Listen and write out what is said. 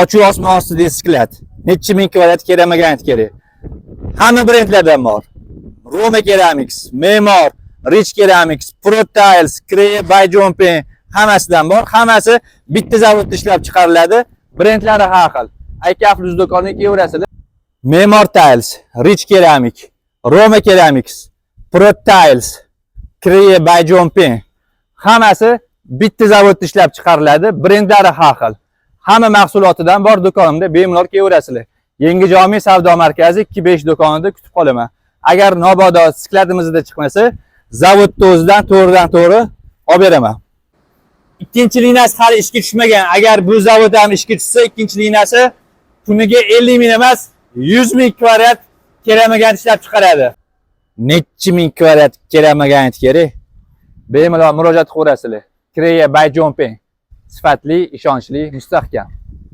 ochiq osmon osti disklat. Necha ming kvadrat keramagani kerak. Hamma brendlardan bor. Roma Ceramics, Me'mor, Rich Ceramics, Pro Tiles, Cree by Jumping hammasidan bor. Hammasi bitta zavodda ishlab chiqariladi. Brendlari har xil. Aka Fluz do'koniga kelaverasizlar. Me'mor Tiles, Rich Ceramics, Roma Ceramics, Pro Tiles, Cree by Jumping hammasi bitta zavodda ishlab chiqariladi. Brendlari har xil. Hamma mahsulotidan bor do'konimda bemalol kelaverasizlar. Yangi Jami savdo markazi 2-5 do'konida kutib qolaman. Agar mabodo sikladimizda chiqmasa, zavodda o'zidan to'g'ridan-to'g'ri olib beraman. Ikkinchi liniyasi hali ishga tushmagan. Agar bu zavod ham ishga tushsa, ikkinchi liniyasi kuniga 50 ming emas, 100 ming kvadrat keramagan ishlab chiqaradi. Necha ming kvadrat keramagan kerak? Bemalol murojaat qilaverasizlar. Cree by Jumping sifatli, ishonchli, mustahkam.